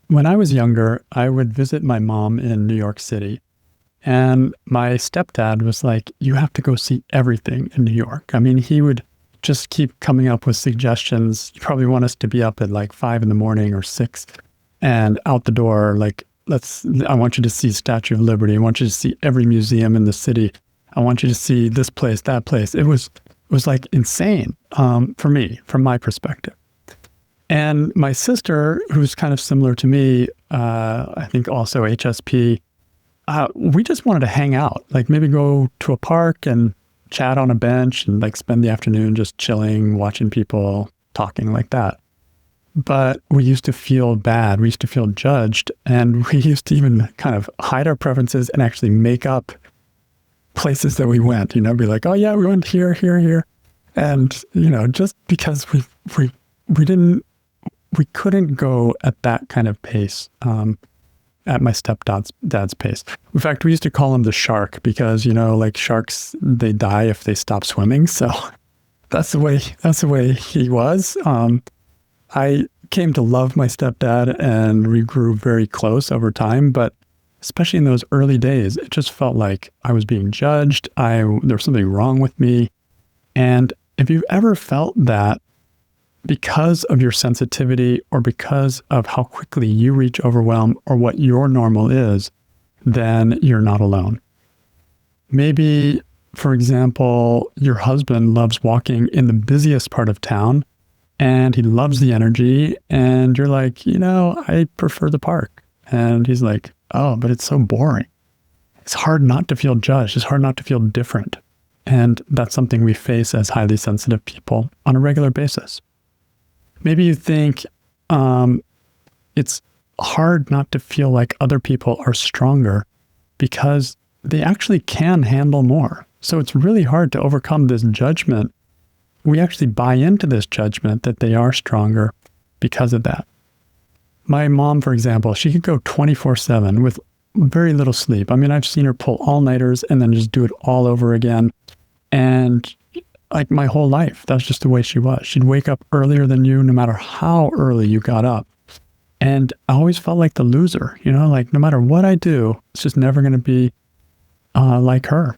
When I was younger, I would visit my mom in New York City. And my stepdad was like, you have to go see everything in New York. I mean, he would just keep coming up with suggestions. You probably want us to be up at like 5 in the morning or 6 and out the door. Like, I want you to see Statue of Liberty. I want you to see every museum in the city. I want you to see this place, that place. It was like insane for me, from my perspective. And my sister, who's kind of similar to me, I think also HSP, we just wanted to hang out, like maybe go to a park and chat on a bench and like spend the afternoon just chilling, watching people, talking like that. But we used to feel bad. We used to feel judged. And we used to even kind of hide our preferences and actually make up places that we went, be like, oh yeah, we went here, here, here. And, just because we couldn't go at that kind of pace, at my stepdad's pace. In fact, we used to call him the shark because, like sharks, they die if they stop swimming. So that's the way he was. I came to love my stepdad and we grew very close over time, but especially in those early days, it just felt like I was being judged. There was something wrong with me. And if you've ever felt that, because of your sensitivity or because of how quickly you reach overwhelm or what your normal is, then you're not alone. Maybe, for example, your husband loves walking in the busiest part of town and he loves the energy and you're like, I prefer the park. And he's like, oh, but it's so boring. It's hard not to feel judged. It's hard not to feel different. And that's something we face as highly sensitive people on a regular basis. Maybe you think it's hard not to feel like other people are stronger because they actually can handle more. So it's really hard to overcome this judgment. We actually buy into this judgment that they are stronger because of that. My mom, for example, she could go 24/7 with very little sleep. I mean, I've seen her pull all-nighters and then just do it all over again. And like my whole life, that's just the way she was. She'd wake up earlier than you, no matter how early you got up. And I always felt like the loser, like no matter what I do, it's just never going to be like her.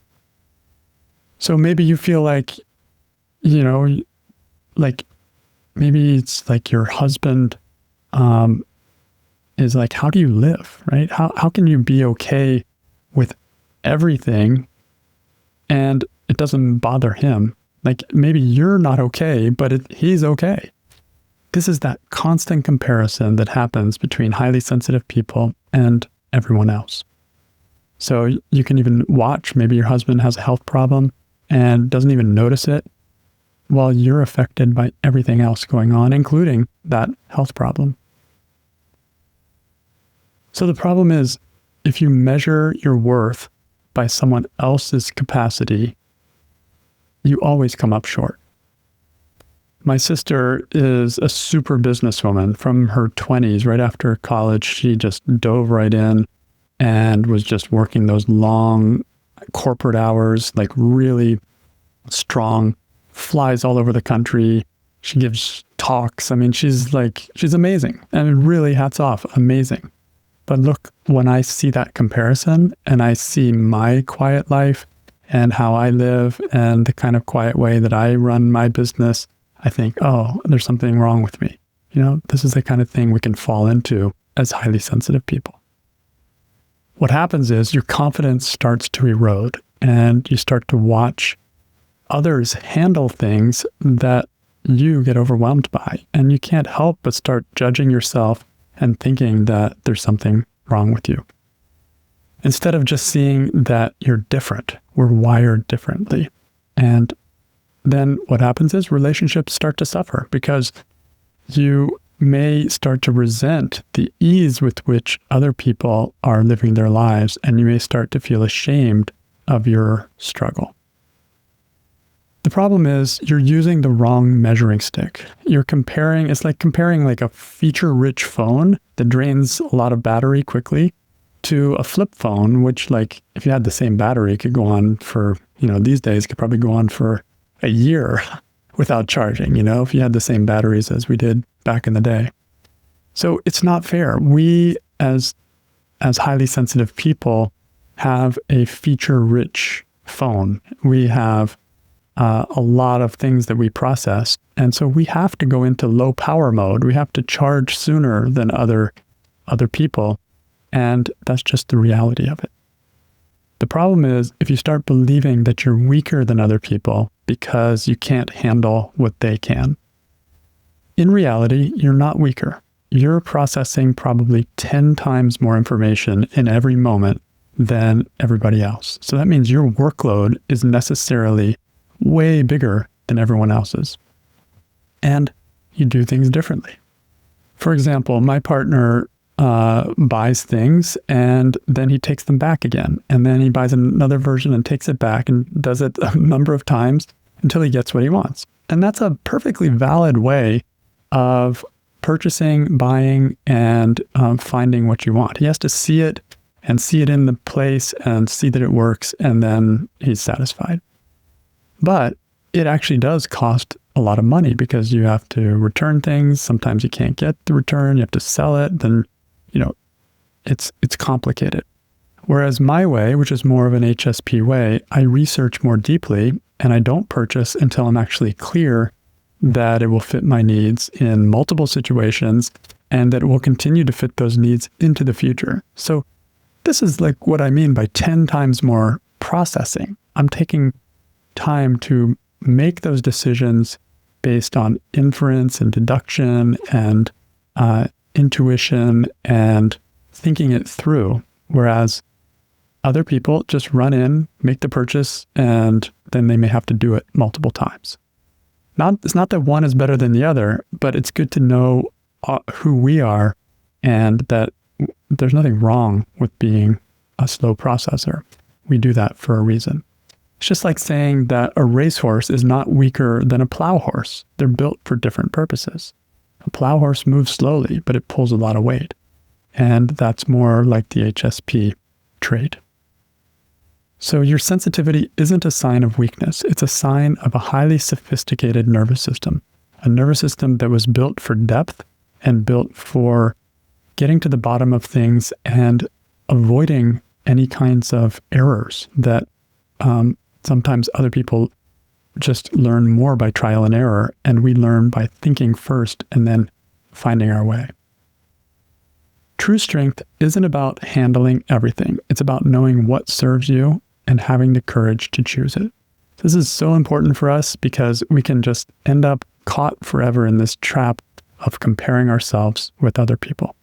So maybe you feel like, like maybe it's like your husband is like, how do you live, right? How can you be okay with everything and it doesn't bother him? Like maybe you're not okay, but he's okay. This is that constant comparison that happens between highly sensitive people and everyone else. So you can even watch, maybe your husband has a health problem and doesn't even notice it while you're affected by everything else going on, including that health problem. So the problem is, if you measure your worth by someone else's capacity, you always come up short. My sister is a super businesswoman from her 20s. Right after college, she just dove right in and was just working those long corporate hours, like really strong, flies all over the country. She gives talks. I mean, she's amazing. And really, hats off, amazing. But look, when I see that comparison and I see my quiet life and how I live and the kind of quiet way that I run my business, I think, oh, there's something wrong with me. This is the kind of thing we can fall into as highly sensitive people. What happens is your confidence starts to erode and you start to watch others handle things that you get overwhelmed by. And you can't help but start judging yourself and thinking that there's something wrong with you. Instead of just seeing that you're different, we're wired differently. And then what happens is relationships start to suffer because you may start to resent the ease with which other people are living their lives, and you may start to feel ashamed of your struggle. The problem is you're using the wrong measuring stick. It's like comparing like a feature-rich phone that drains a lot of battery quickly to a flip phone, which like if you had the same battery, could go on for, these days could probably go on for a year without charging, if you had the same batteries as we did back in the day. So it's not fair. We, as highly sensitive people, have a feature-rich phone. We have a lot of things that we process. And so we have to go into low power mode. We have to charge sooner than other people. And that's just the reality of it. The problem is if you start believing that you're weaker than other people because you can't handle what they can, in reality, you're not weaker. You're processing probably 10 times more information in every moment than everybody else. So that means your workload is necessarily way bigger than everyone else's. And you do things differently. For example, my partner buys things and then he takes them back again. And then he buys another version and takes it back and does it a number of times until he gets what he wants. And that's a perfectly valid way of purchasing, buying, and finding what you want. He has to see it and see it in the place and see that it works, and then he's satisfied. But it actually does cost a lot of money because you have to return things. Sometimes you can't get the return. You have to sell it. Then, it's complicated. Whereas my way, which is more of an HSP way, I research more deeply and I don't purchase until I'm actually clear that it will fit my needs in multiple situations and that it will continue to fit those needs into the future. So this is like what I mean by 10 times more processing. I'm taking time to make those decisions based on inference and deduction and intuition and thinking it through, whereas other people just run in, make the purchase, and then they may have to do it multiple times. It's not that one is better than the other, but it's good to know who we are and that there's nothing wrong with being a slow processor. We do that for a reason. It's just like saying that a racehorse is not weaker than a plow horse. They're built for different purposes. A plow horse moves slowly, but it pulls a lot of weight. And that's more like the HSP trait. So your sensitivity isn't a sign of weakness. It's a sign of a highly sophisticated nervous system, a nervous system that was built for depth and built for getting to the bottom of things and avoiding any kinds of errors that sometimes other people just learn more by trial and error, and we learn by thinking first and then finding our way. True strength isn't about handling everything. It's about knowing what serves you and having the courage to choose it. This is so important for us because we can just end up caught forever in this trap of comparing ourselves with other people.